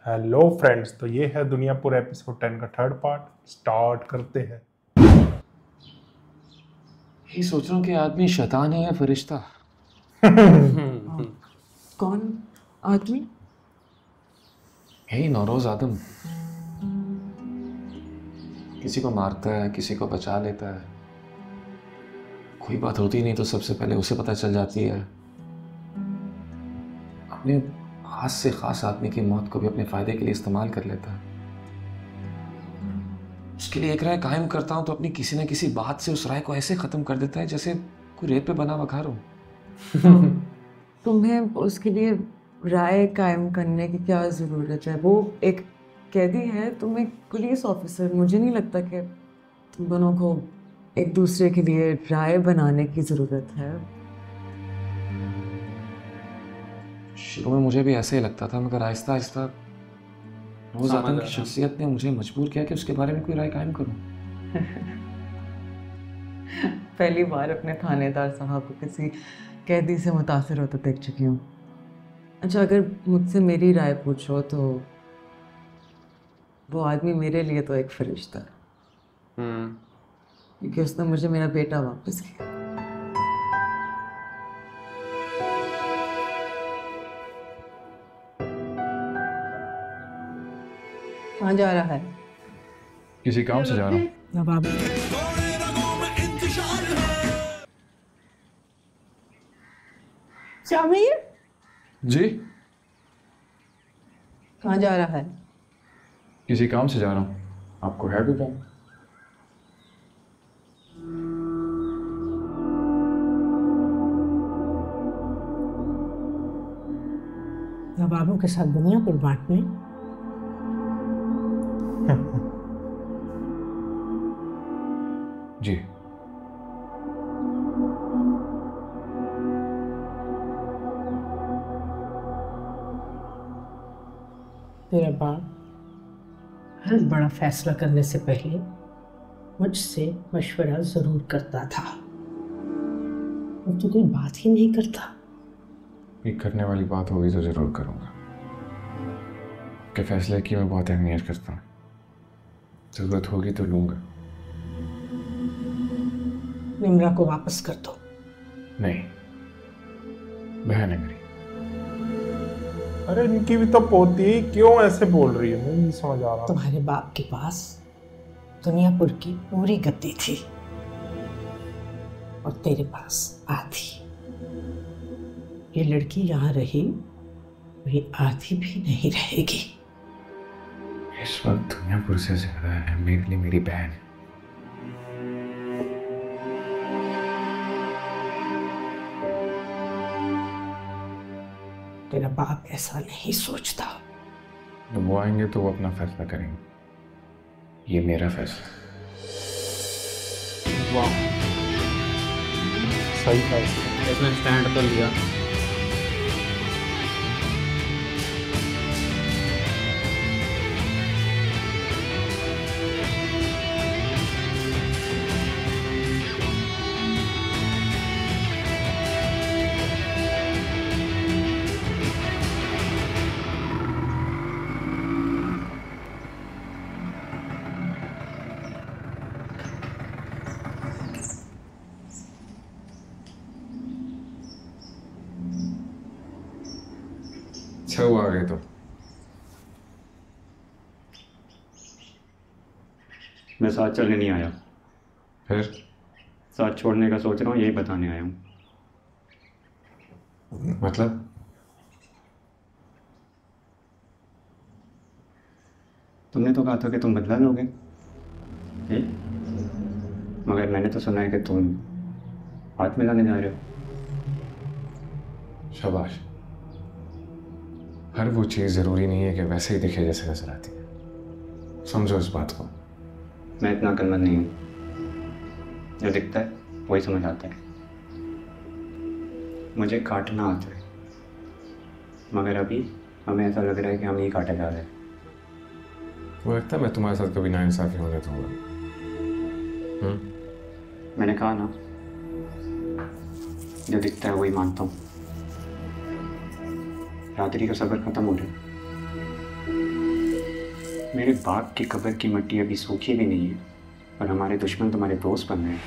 Hello friends, तो ये है दुनियापुर एपिसोड 10 का थर्ड पार्ट। स्टार्ट करते हैं। ये सोच रहा हूँ कि आदमी शैतान है या फरिश्ता। कौन आदमी? यही नौरोज आदम। किसी को मारता है, किसी को बचा लेता है। कोई बात होती नहीं तो सबसे पहले उसे पता चल जाती है। अपने खास से खास आदमी की मौत को भी अपने फायदे के लिए इस्तेमाल कर लेता है। उसके लिए एक राय कायम करता हूँ तो अपनी किसी न किसी बात से उस राय को ऐसे खत्म कर देता है जैसे कोई रेत पे बना बघार हो। तुम्हें उसके लिए राय कायम करने की क्या ज़रूरत है? वो एक कैदी है, तुम एक पुलिस ऑफिसर। मुझे नहीं लगता कि तुम दोनों को एक दूसरे के लिए राय बनाने की ज़रूरत है। शुरू में मुझे भी ऐसे ही लगता था, मगर आहिस्ता आहिस्ता रोज आदम की शख्सियत ने मुझे मजबूर किया कि उसके बारे में कोई राय कायम करूं। पहली बार अपने थानेदार साहब को किसी कैदी से मुतासिर होते देख चुकी हूँ। अच्छा, अगर मुझसे मेरी राय पूछो तो वो आदमी मेरे लिए तो एक फरिश्ता है, क्योंकि उसने मुझे मेरा बेटा वापस किया। कहाँ जा रहा है? किसी काम से जा रहा हूँ। नवाब। शामिर, जी, कहाँ जा रहा है? किसी काम से जा रहा हूँ। आपको है भी काम? नवाबों के साथ दुनिया पर बांटने। जी। तेरा बाप हर बड़ा फैसला करने से पहले मुझसे मशवरा जरूर करता था, और तू कोई बात ही नहीं करता। ये करने वाली बात होगी तो जरूर करूँगा। के फैसले की मैं बहुत अहमियत करता हूँ। जरूरत होगी तो लूँगा। निम्रा को वापस कर दो। नहीं, बहन है मेरी। अरे इनकी भी तो पोती है, क्यों ऐसे बोल रही है? नहीं समझ आ रहा। तुम्हारे बाप के पास दुनियापुर की पूरी गद्दी थी और तेरे पास आधी। ये लड़की यहाँ रही, ये आधी भी नहीं रहेगी। इस वक्त दुनियापुर से ज्यादा है मेरे लिए मेरी बहन। तेरा बाप ऐसा नहीं सोचता। जब वो आएंगे तो वो अपना फैसला करेंगे। ये मेरा फैसला। वाह, सही फैसला। इसने स्टैंड तो लिया। अच्छा हुआ आ गए तो। मैं साथ चलने नहीं आया, फिर साथ छोड़ने का सोच रहा हूँ, यही बताने आया हूँ। मतलब? तुमने तो कहा था कि तुम बदला लोगे, मगर मैंने तो सुना है कि तुम हाथ मिलाने जा रहे हो। शाबाश। हर वो चीज़ ज़रूरी नहीं है कि वैसे ही दिखे जैसे नजर आती है। समझो इस बात को। मैं इतना अक्लमंद नहीं हूँ। जो दिखता है वही समझ आता है। मुझे काटना आता है, मगर अभी हमें ऐसा लग रहा है कि हम ही काटे जा रहे हैं। वो लगता है मैं तुम्हारे साथ कभी नाइंसाफ़ी होने दूंगा। मैंने कहा ना, जो दिखता है वही मानता हूँ। रात्रि का सफर खत्म हो रहा है। मेरे बाप की कब्र की मिट्टी अभी सूखी भी नहीं है और हमारे दुश्मन तुम्हारे दोस्त बन रहे हैं।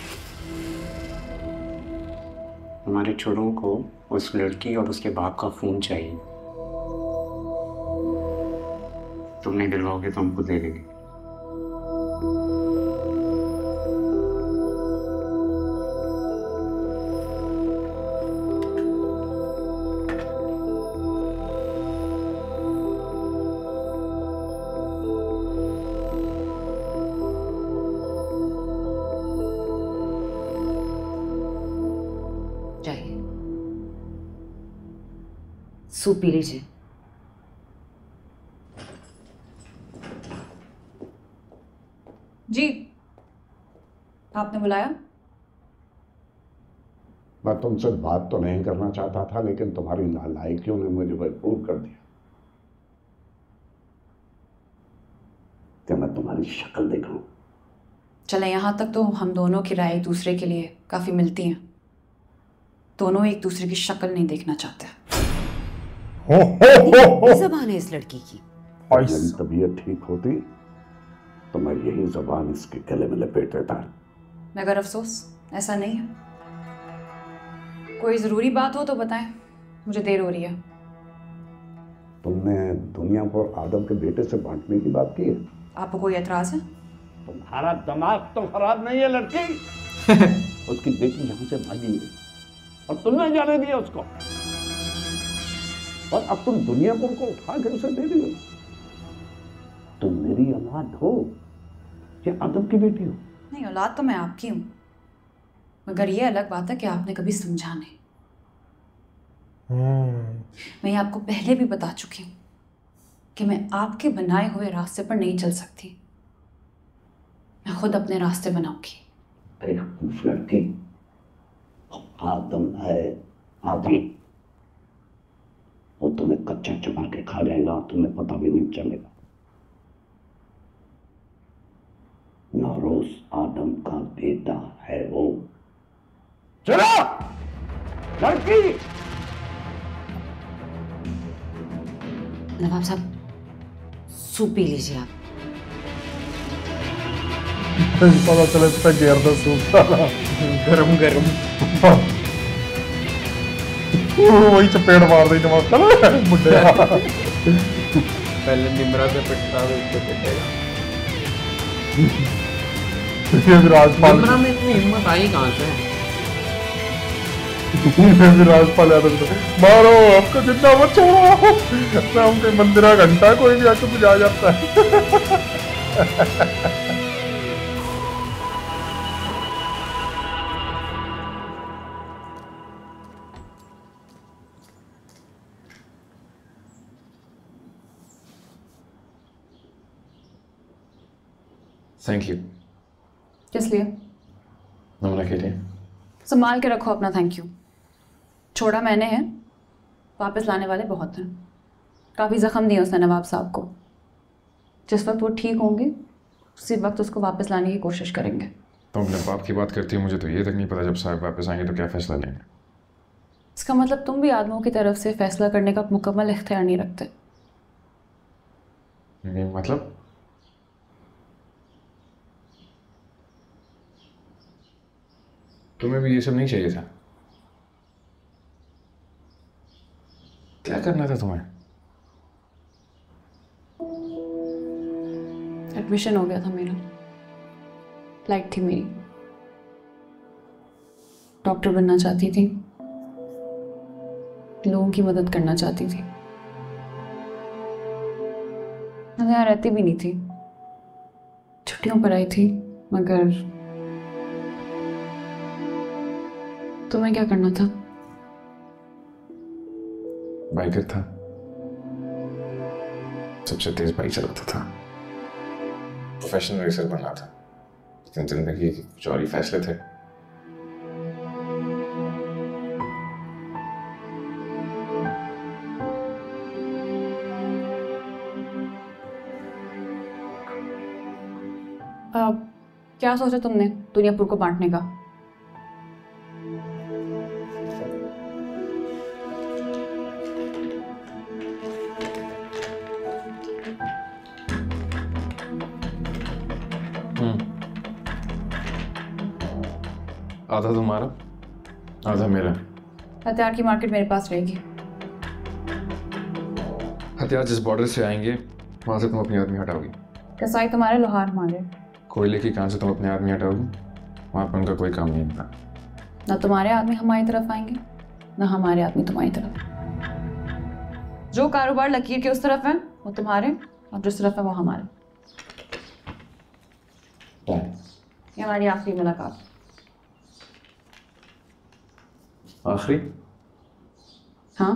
हमारे छोरों को उस लड़की और उसके बाप का खून चाहिए। तुम नहीं दिलवाओगे तो हम खुद ले लेंगे। चाहिए सूप पी लीजिए। जी, आपने बुलाया? मैं तुमसे बात तो नहीं करना चाहता था, लेकिन तुम्हारी नालायकियों ने मुझे मजबूर कर दिया कि मैं तुम्हारी शक्ल देखूं। चले, यहाँ तक तो हम दोनों की राय एक दूसरे के लिए काफी मिलती हैं। दोनों एक दूसरे की शक्ल नहीं देखना चाहते। ज़बान है इस लड़की की। मेरी तबीयत ठीक होती तो मैं यही जबान इसके गले में लपेट देता। मगर अफसोस ऐसा नहीं है। कोई जरूरी बात हो तो बताएं, मुझे देर हो रही है। तुमने दुनिया को आदम के बेटे से बांटने की बात की है? आपको कोई एतराज है? तुम्हारा दिमाग तो खराब नहीं है लड़की। उसकी बेटी यहाँ से भागी है और तुमने जाने दिया उसको, और अब तुम दुनिया को उठा के उसे दे रही हो। तुम मेरी औलाद हो या आदम की बेटी हो? नहीं, औलाद तो मैं आपकी हूँ, मगर ये अलग बात है कि आपने कभी समझा नहीं। मैं ये आपको पहले भी बता चुकी हूँ कि मैं आपके बनाए हुए रास्ते पर नहीं चल सकती। मैं खुद अपने रास्ते बनाऊंगी। बेवकूफ लड़की, आदम है आदमी, वो तुम्हें कच्चा चबा के खा जाएगा और तुम्हें पता भी नहीं चलेगा। नौरोज आदम का बेटा है वो। चलो लड़की। नवाब साहब, सूप पी लीजिए आप। पता चले तो घेर दो सूप गरम गरम। वही चपेट मार दी नवाब साहब बुढ़े। पहले निमरा से पिटता है, उससे पिटेगा। ये भी राजपाल, निमरा में इतनी हिम्मत आई कहाँ से? ये भी राजपाल यादव को मारो, आपको जितना मत छोड़ो। नाम के मंदिरा घंटा कोई भी आके बुझा जाता है। Thank you. किस लिए? नमना के लिए। संभाल के रखो अपना थैंक यू। छोड़ा मैंने है, वापस लाने वाले बहुत हैं। काफ़ी ज़ख्म दिए उसने नवाब साहब को। जिस वक्त वो ठीक होंगे उसी वक्त उसको वापस लाने की कोशिश करेंगे। तुम अपने बाप की बात करती हो, मुझे तो ये तक नहीं पता जब साहब वापस आएंगे तो क्या फैसला लेंगे। इसका मतलब तुम भी आदमों की तरफ से फैसला करने का मुकम्मल इख्तियार नहीं रखते। ये मतलब? तुम्हें भी ये सब नहीं चाहिए था? क्या करना था तुम्हें? एडमिशन हो गया था मेरा, फ्लाइट थी मेरी। डॉक्टर बनना चाहती थी, लोगों की मदद करना चाहती थी। मैं यहाँ रहती भी नहीं थी, छुट्टियों पर आई थी। मगर तुम्हें क्या करना था? बाइकर था, सबसे तेज बाइक चलाता था, प्रोफेशनल रेसर बनना था। लेकिन जिंदगी के कुछ और ही फैसले थे। क्या सोचा तुमने दुनियापुर को बांटने का? आधा तुम्हारा आधा मेरा। हथियार की मार्केट मेरे पास रहेगी। हथियार जिस बॉर्डर से आएंगे वहाँ से तुम अपनी आदमी हटाओगी। कसाई तुम्हारे, लोहार हमारे। कोयले की कान से तुम अपने आदमी हटाओगी, वहाँ पर उनका कोई काम नहीं होता। ना तुम्हारे आदमी हमारी तरफ आएंगे, ना हमारे आदमी तुम्हारी तरफ। जो कारोबार लकीर के उस तरफ है वो तुम्हारे, और जिस तरफ है वो हमारे। ये हमारी आखिरी मुलाकात। आखिरी? हाँ,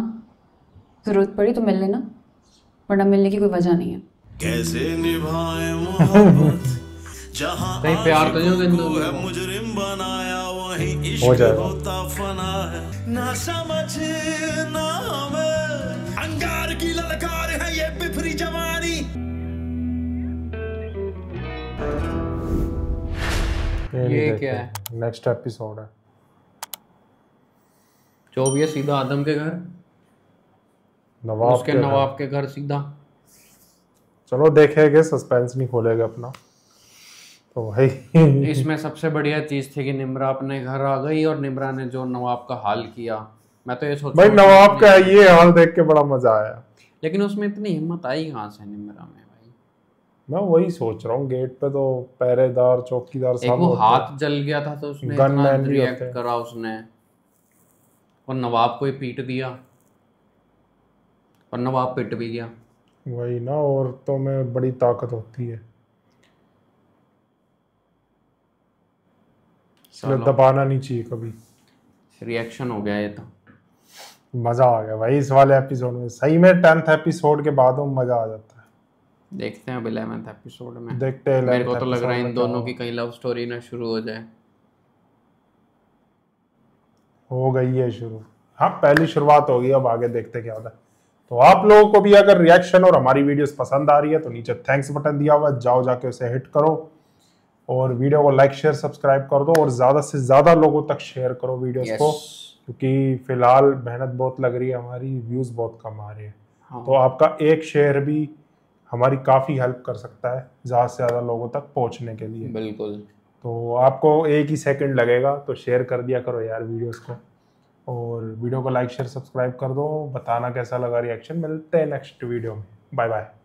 जरूरत पड़ी तो मिल लेना, वरना मिलने की कोई वजह नहीं है। कैसे निभाए मोहब्बत जहां कहीं प्यार तो नहीं होगा इन दोनों को? मुजरिम बनाया वहीं हो इश्क जाएगा। होता फना है ना समझ ना हमें अंगार की ललकार है ये बिफरी जवानी। ये क्या है? नेक्स्ट एपिसोड है। जो भी है सीधा आदम के घर, नवाब उसके के नवाब के घर सीधा। चलो देखेंगे, सस्पेंस नहीं खोलेगा अपना तो भाई। इसमें सबसे बढ़िया चीज थी कि निम्रा अपने घर आ गई और निम्रा ने जो नवाब का हाल किया। मैं तो ये सोच भाई नवाब का ये हाल देख के बड़ा मजा आया। लेकिन उसमें इतनी हिम्मत आई कहाँ से निम्रा में भाई? मैं वही सोच रहा हूँ, गेट पे तो पहरेदार चौकीदार एक सब वो होते हाथ हैं। जल गया था तो उसने गनमैन इतना भी होते रिएक्ट हैं। करा उसने, और नवाब को ही पीट दिया, और नवाब पिट भी गया। वही ना, औरतों में बड़ी ताकत होती है, इसलिए चलो। दबाना नहीं चाहिए कभी। रिएक्शन हो गया ये तो। मजा आ गया भाई इस वाले एपिसोड में, सही में 10th एपिसोड के बाद में मजा आ जाता है। देखते हैं अब 11th एपिसोड में। देखते हैं मेरे को 11th तो लग रहा है इन episode में दोनों क्या की कहीं लव स्टोरी ना शुरू हो जाए। हो गई है शुरू। हाँ पहली शुरुआत होगी, अब आगे देखते क्या होता है। तो आप लोगों को भी अगर रिएक्शन और हमारी वीडियोस पसंद आ रही है तो नीचे थैंक्स बटन दिया हुआ है, जाओ जाके उसे हिट करो और वीडियो को लाइक शेयर सब्सक्राइब कर दो और ज़्यादा से ज़्यादा लोगों तक शेयर करो वीडियोस को, क्योंकि फिलहाल मेहनत बहुत लग रही है, हमारी व्यूज़ बहुत कम आ रही है। हाँ। तो आपका एक शेयर भी हमारी काफ़ी हेल्प कर सकता है ज़्यादा से ज़्यादा लोगों तक पहुंचने के लिए। बिल्कुल। तो आपको एक ही सेकंड लगेगा, तो शेयर कर दिया करो यार वीडियोस को, और वीडियो को लाइक शेयर सब्सक्राइब कर दो। बताना कैसा लगा रिएक्शन। मिलते हैं नेक्स्ट वीडियो में। Bye bye.